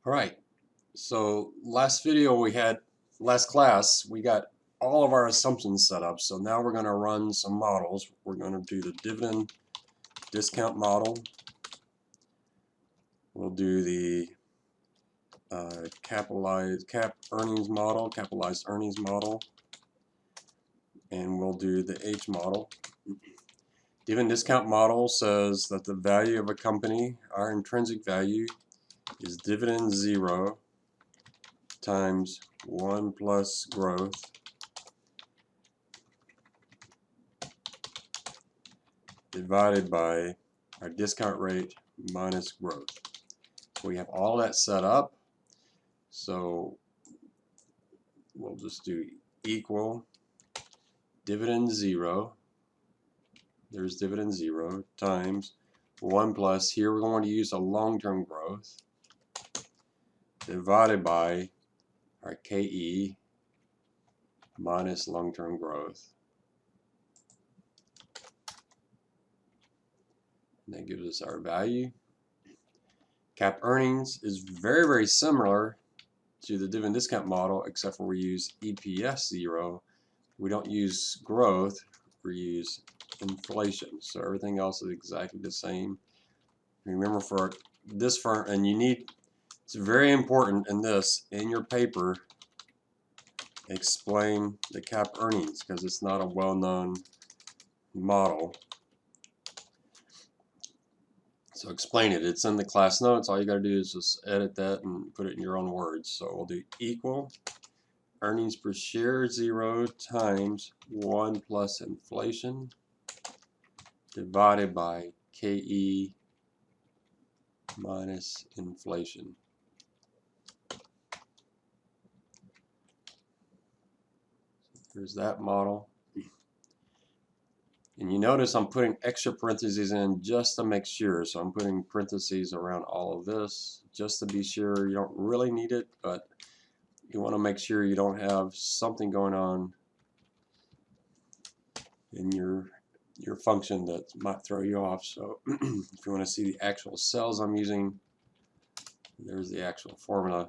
All right, so last class, we got all of our assumptions set up. So now we're going to run some models. We're going to do the dividend discount model. We'll do the capitalized earnings model, and we'll do the H model. Dividend discount model says that the value of a company, our intrinsic value, is dividend 0 times 1 plus growth divided by our discount rate minus growth. So we have all that set up. So we'll just do equal dividend 0. There's dividend 0 times 1 plus, here we're going to use a long-term growth, divided by our KE minus long-term growth. And that gives us our value. Cap earnings is very, very similar to the dividend discount model, except for we use EPS 0. We don't use growth, we use inflation. So everything else is exactly the same. Remember, for this firm, and it's very important in your paper, explain the cap earnings, because it's not a well-known model. So explain it. It's in the class notes. All you got to do is just edit that and put it in your own words. So we'll do equal earnings per share 0 times 1 plus inflation divided by KE minus inflation. There's that model. And you notice I'm putting extra parentheses in just to make sure. So I'm putting parentheses around all of this just to be sure. You don't really need it, but you want to make sure you don't have something going on in your function that might throw you off. So if you want to see the actual cells I'm using, there's the actual formula.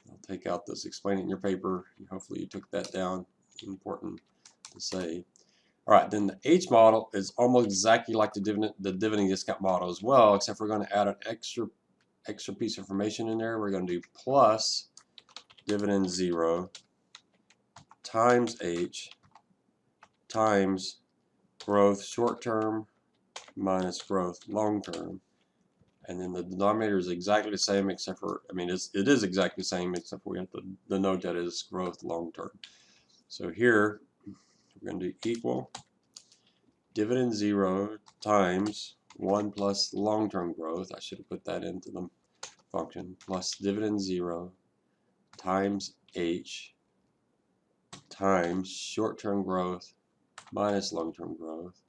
I'll take out this explain it in your paper. Hopefully you took that down. Important to say. All right, then the H model is almost exactly like the dividend discount model as well, except we're going to add an extra piece of information in there. We're going to do plus dividend 0 times H times growth short term minus growth long term. And then the denominator is exactly the same, except for, it is exactly the same, except for we have to denote that as growth long term. So here, we're going to do equal dividend 0 times 1 plus long-term growth. I should have put that into the function. Plus dividend 0 times H times short-term growth minus long-term growth,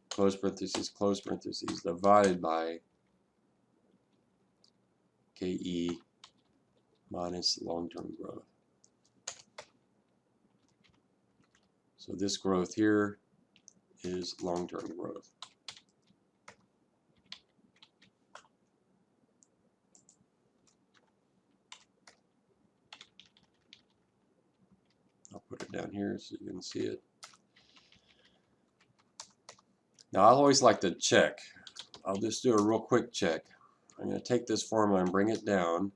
close parentheses, divided by KE minus long-term growth. So this growth here is long-term growth. I'll put it down here so you can see it. Now I always like to check. I'll just do a real quick check. I'm going to take this formula and bring it down.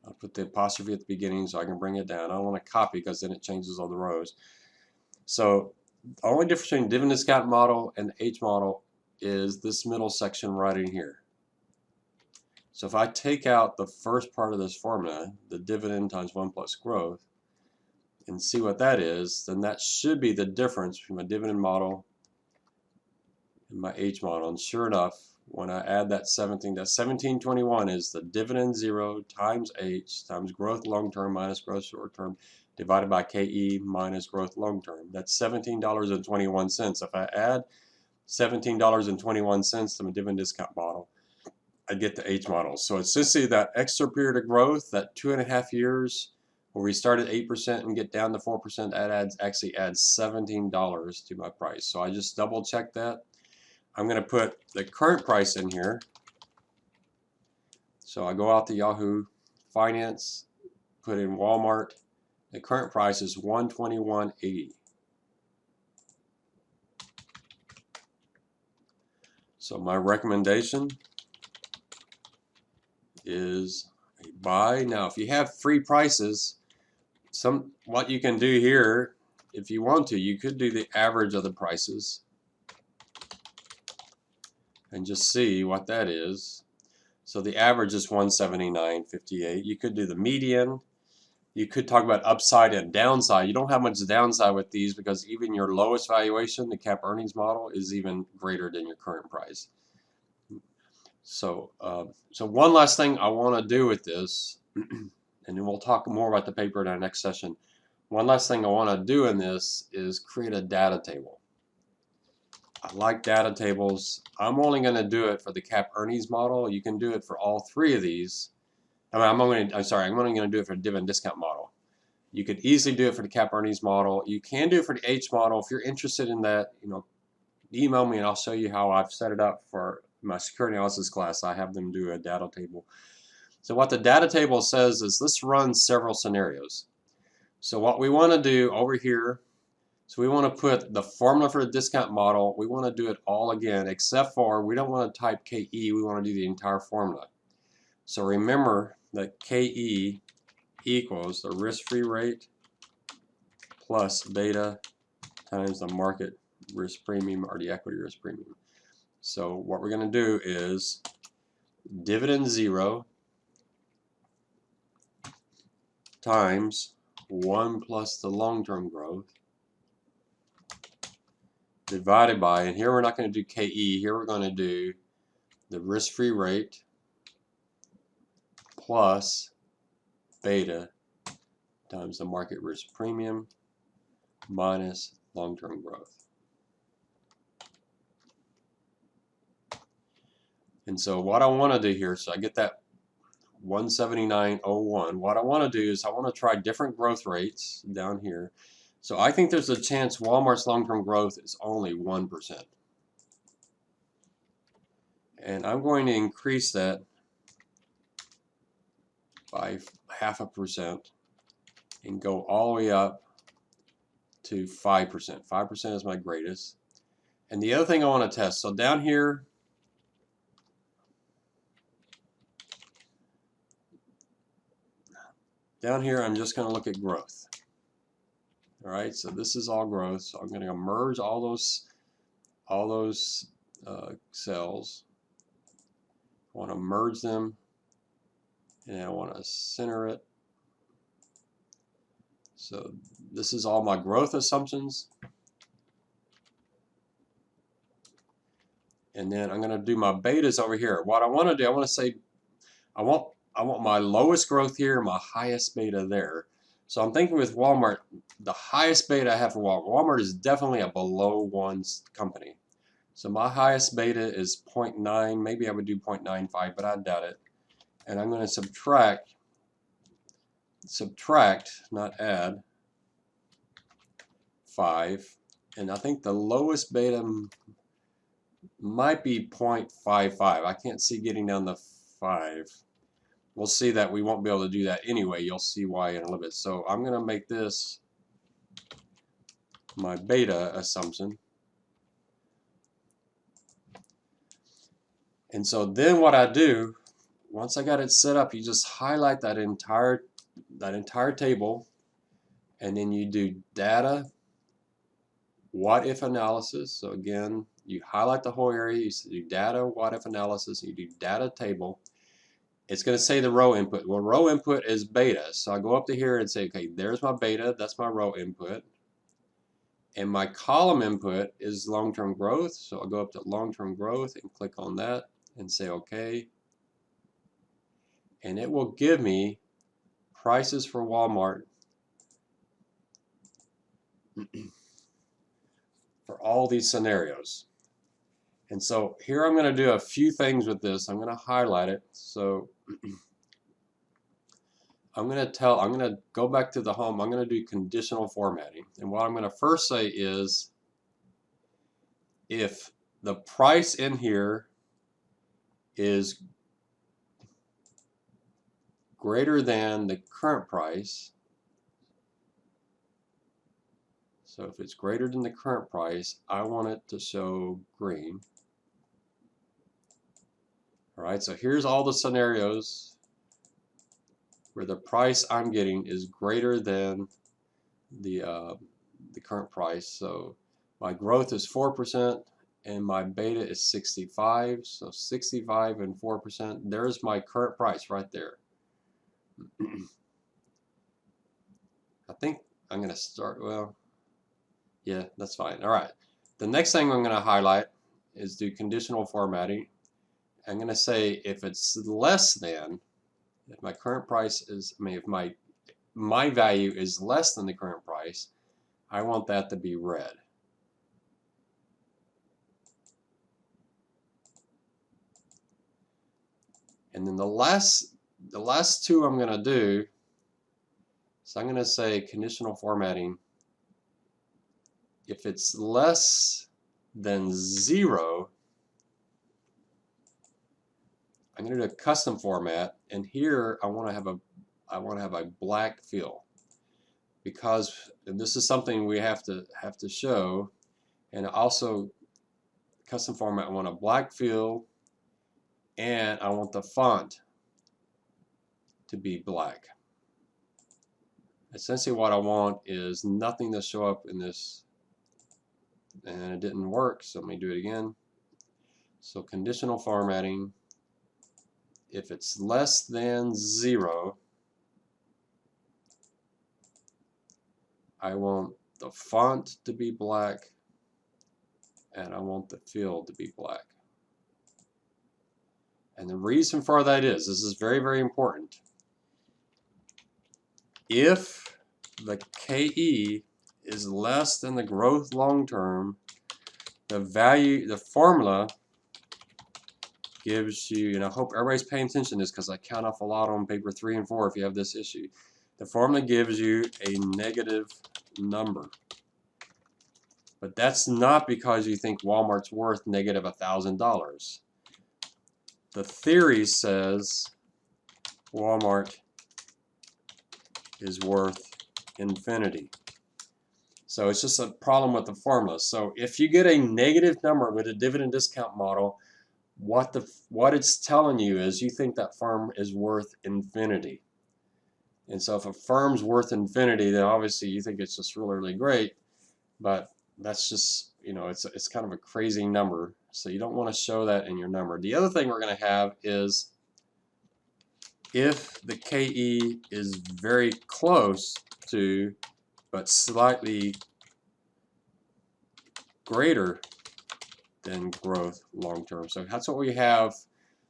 I'll put the apostrophe at the beginning so I can bring it down. I don't want to copy because then it changes all the rows. So the only difference between dividend discount model and the H model is this middle section right in here. So if I take out the first part of this formula, the dividend times 1 plus growth, and see what that is, then that should be the difference between my dividend model and my H model. And sure enough, when I add that 1721 is the dividend 0 times H times growth long term minus growth short term divided by KE minus growth long term. That's $17.21. If I add $17.21 to my dividend discount model, I get the H model. So it's essentially that extra period of growth, that 2.5 years where we start at 8% and get down to 4%, that actually adds $17 to my price. So I just double check that. I'm going to put the current price in here. So I go out to Yahoo Finance, put in Walmart. The current price is $121.80. So my recommendation is a buy. Now, if you have free prices, what you can do here, if you want to, you could do the average of the prices and just see what that is. So the average is $179.58. You could do the median. You could talk about upside and downside. You don't have much downside with these because even your lowest valuation, the cap earnings model, is even greater than your current price. So, so one last thing I want to do with this, and then we'll talk more about the paper in our next session. One last thing I want to do in this is create a data table. I like data tables. I'm only going to do it for the cap earnings model. You can do it for all three of these. I'm only going to do it for the dividend discount model. You could easily do it for the cap earnings model. You can do it for the H model. If you're interested in that, email me and I'll show you how I've set it up for my security analysis class. I have them do a data table. So what the data table says is let's run several scenarios. So what we want to do over here, so we want to put the formula for the discount model. We want to do it all again, except for we don't want to type KE. We want to do the entire formula. So remember that KE equals the risk-free rate plus beta times the market risk premium or the equity risk premium. So what we're going to do is dividend 0 times 1 plus the long-term growth divided by, and here we're not going to do KE, here we're going to do the risk-free rate plus beta times the market risk premium minus long-term growth. And so what I want to do here, so I get that 179.01. What I want to do is I want to try different growth rates down here. So I think there's a chance Walmart's long-term growth is only 1%. And I'm going to increase that by 0.5% and go all the way up to 5%. 5% is my greatest. And the other thing I want to test, so down here, I'm just going to look at growth. All right, so this is all growth. So I'm going to merge all those cells. I want to merge them, and I want to center it. So this is all my growth assumptions. And then I'm going to do my betas over here. What I want to do, I want to say, I want my lowest growth here, my highest beta there. So I'm thinking with Walmart, the highest beta I have for Walmart. Walmart is definitely a below 1 company. So my highest beta is 0.9. Maybe I would do 0.95, but I doubt it. And I'm going to subtract, not add, 5. And I think the lowest beta might be 0.55. I can't see getting down to 5. We'll see that we won't be able to do that anyway. You'll see why in a little bit. So I'm going to make this my beta assumption. And so then what I do, once I got it set up, you just highlight that entire table, and then you do data, what if analysis. So again, you highlight the whole area, you do data, what if analysis, and you do data table. It's going to say the row input. Well, row input is beta. So I go up to here and say, okay, there's my beta. That's my row input. And my column input is long-term growth. So I'll go up to long-term growth and click on that and say, okay. And it will give me prices for Walmart for all these scenarios. And so here I'm going to do a few things with this. I'm going to highlight it. So I'm going to go back to the home. I'm going to do conditional formatting. And what I'm going to first say is if the price in here is greater than the current price, so if it's greater than the current price, I want it to show green. All right, so here's all the scenarios where the price I'm getting is greater than the current price. So my growth is 4% and my beta is 65. So 65 and 4%. There's my current price right there. I think I'm going to start, well, yeah, that's fine. All right. The next thing I'm going to highlight is do conditional formatting. I'm going to say if it's less than, if my current price is, if my value is less than the current price, I want that to be red. And then the last two I'm going to do, so I'm going to say conditional formatting. If it's less than 0, I'm going to do a custom format, and here I want to have a black fill, because this is something we have to show. And also custom format, I want a black fill, and I want the font to be black. Essentially what I want is nothing to show up in this, and it didn't work, so let me do it again. So conditional formatting, if it's less than 0, I want the font to be black, and I want the fill to be black. And the reason for that is, this is very, very important. If the KE is less than the growth long term, the formula gives you, and I hope everybody's paying attention to this because I count off a lot on paper 3 and 4 if you have this issue. The formula gives you a negative number. But that's not because you think Walmart's worth negative $1,000. The theory says Walmart is worth infinity. So it's just a problem with the formula. So if you get a negative number with a dividend discount model, what it's telling you is you think that firm is worth infinity. And so if a firm's worth infinity, then obviously you think it's just really, really great. But that's just, it's kind of a crazy number. So you don't want to show that in your number. The other thing we're going to have is if the KE is very close to, but slightly greater than growth long term. So that's what we have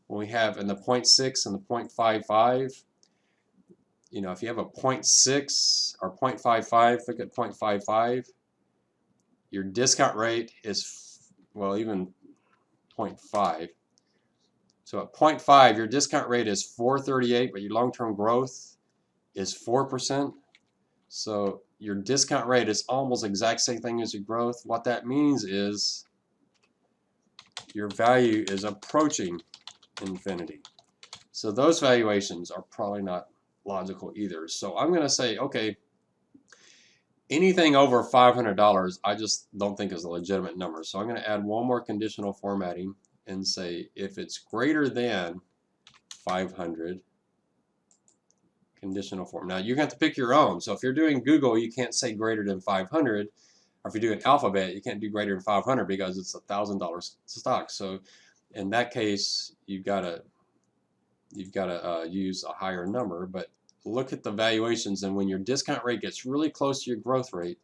when we have in the 0.6 and the 0.55. If you have a 0.6 or 0.55, look at 0.55. Your discount rate is, well, even 0.5. So at 0.5, your discount rate is 438, but your long-term growth is 4%. So your discount rate is almost the exact same thing as your growth. What that means is your value is approaching infinity. So those valuations are probably not logical either. So I'm going to say, okay, anything over $500 I just don't think is a legitimate number. So I'm going to add one more conditional formatting and say if it's greater than 500, conditional form. Now you have to pick your own. So if you're doing Google, you can't say greater than 500. Or if you're doing Alphabet, you can't do greater than 500 because it's $1,000 stock. So in that case, you've got to use a higher number. But look at the valuations, and when your discount rate gets really close to your growth rate,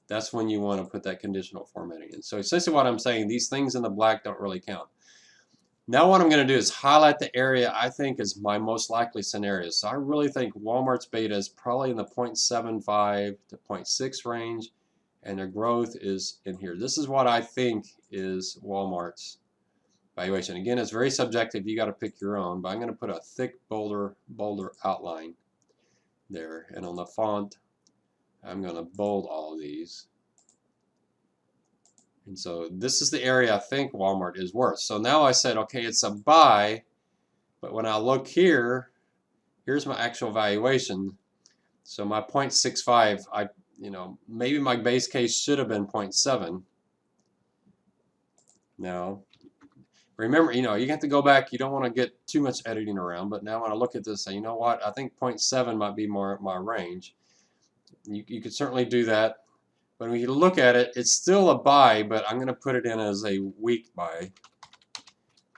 that's when you want to put that conditional formatting in. So essentially what I'm saying, these things in the black don't really count. Now what I'm going to do is highlight the area I think is my most likely scenario. So I really think Walmart's beta is probably in the 0.75 to 0.6 range, and their growth is in here. This is what I think is Walmart's valuation. Again, it's very subjective. You got to pick your own, but I'm going to put a thick, bolder outline. there. And on the font, I'm going to bold all of these. And so this is the area I think Walmart is worth. So now I said, okay, it's a buy, but when I look here, here's my actual valuation. So my 0.65, maybe my base case should have been 0.7. Now, remember, you have to go back. You don't want to get too much editing around. But now when I look at this, say, you know what? I think 0.7 might be more my range. You could certainly do that. But when you look at it, it's still a buy, but I'm going to put it in as a weak buy.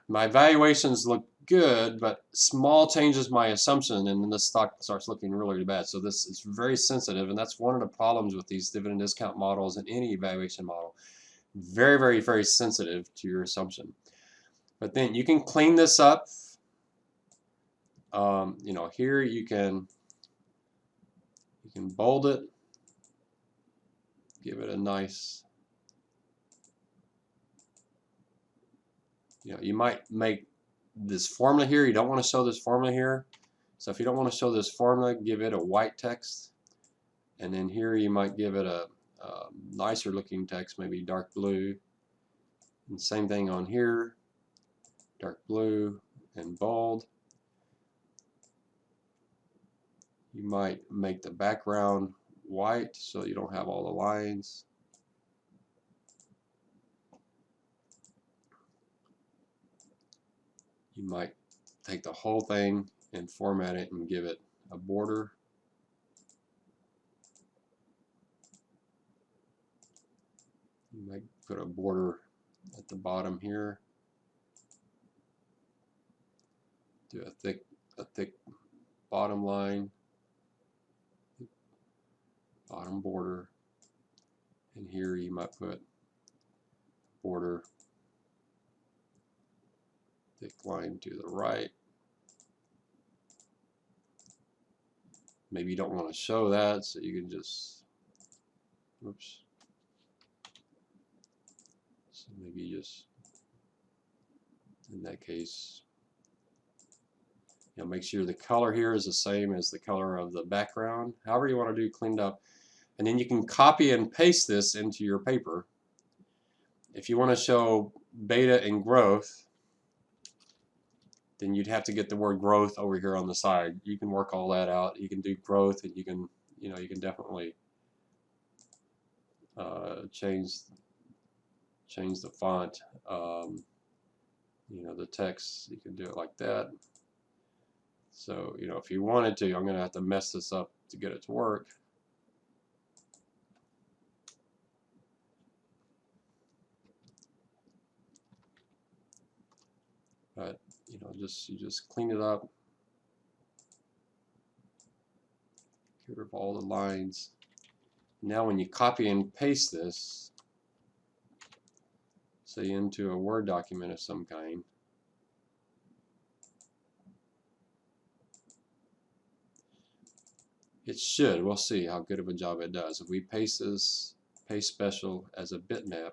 My valuations look good, but small changes my assumption, and then the stock starts looking really, really bad. So this is very sensitive, and that's one of the problems with these dividend discount models and any evaluation model. Very, very, very sensitive to your assumption. But then you can clean this up. Here you can bold it, give it a nice. You might make this formula here. You don't want to show this formula here. So if you don't want to show this formula, give it a white text. And then here you might give it a nicer looking text, maybe dark blue. And same thing on here, dark blue and bold. You might make the background white so you don't have all the lines. You might take the whole thing and format it and give it a border. You might put a border at the bottom here. Do a thick bottom line, bottom border, and here you might put border, thick line to the right. Maybe you don't want to show that, so you can just, oops. So maybe just, in that case, make sure the color here is the same as the color of the background. However you want to do cleaned up. And then you can copy and paste this into your paper. If you want to show beta and growth, then you'd have to get the word growth over here on the side. You can work all that out. You can do growth, and you can definitely change the font. The text, you can do it like that. So, if you wanted to, I'm going to have to mess this up to get it to work. But, you just clean it up. Get rid of all the lines. Now when you copy and paste this, say into a Word document of some kind, it should, we'll see how good of a job it does. If we paste this, paste special as a bitmap,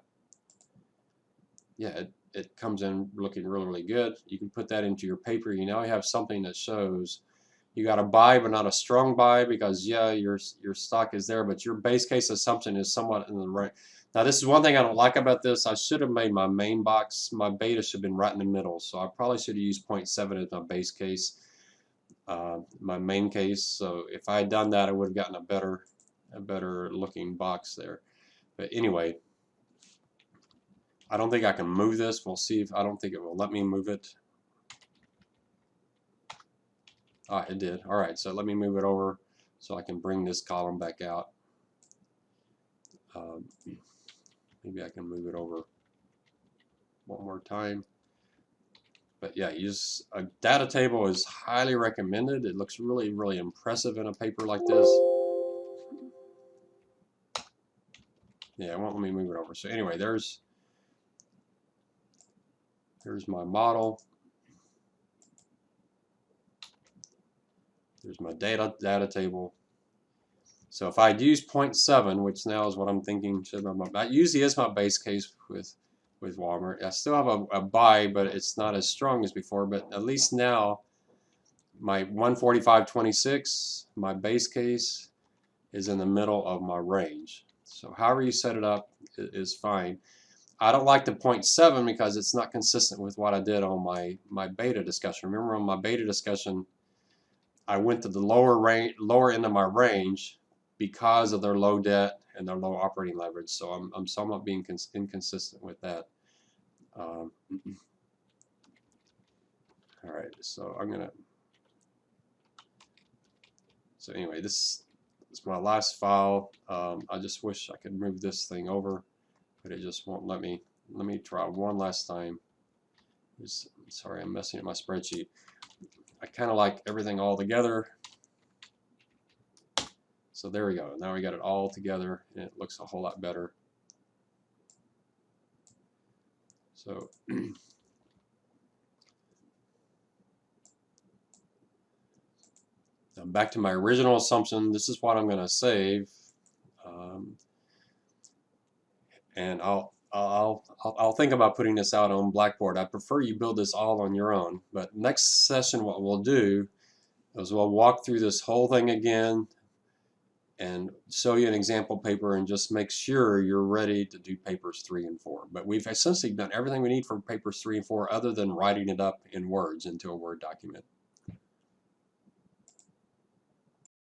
yeah, it comes in looking really, really good. You can put that into your paper. You now have something that shows you got a buy, but not a strong buy, because yeah, your stock is there, but your base case assumption is somewhat in the right. Now this is one thing I don't like about this. I should have made my main box, my beta should have been right in the middle. So I probably should have used 0.7 as my base case, my main case. So if I had done that, I would have gotten a better looking box there. But anyway, I don't think I can move this. We'll see if, I don't think it will let me move it. Ah, it did. All right, so let me move it over so I can bring this column back out. Maybe I can move it over one more time. But yeah, use a data table is highly recommended. It looks really, really impressive in a paper like this. Yeah, it won't let me move it over. So anyway, there's my model. There's my data table. So if I'd use 0.7, which now is what I'm thinking, that usually is my base case with Walmart. I still have a buy, but it's not as strong as before. But at least now my 145.26, my base case, is in the middle of my range. So however you set it up is fine. I don't like the 0.7 because it's not consistent with what I did on my beta discussion. Remember on my beta discussion, I went to the lower end of my range because of their low debt and their low operating leverage. So I'm somewhat being inconsistent with that. All right, so so anyway, this is my last file. I just wish I could move this thing over, but it just won't let me. Let me try one last time. Sorry, I'm messing up my spreadsheet. I kind of like everything all together. So there we go. Now we got it all together, and it looks a whole lot better. So now back to my original assumption. This is what I'm going to save, and I'll think about putting this out on Blackboard. I prefer you build this all on your own. But next session, what we'll do is we'll walk through this whole thing again and show you an example paper and just make sure you're ready to do papers 3 and 4. But we've essentially done everything we need for papers 3 and 4 other than writing it up in words into a Word document.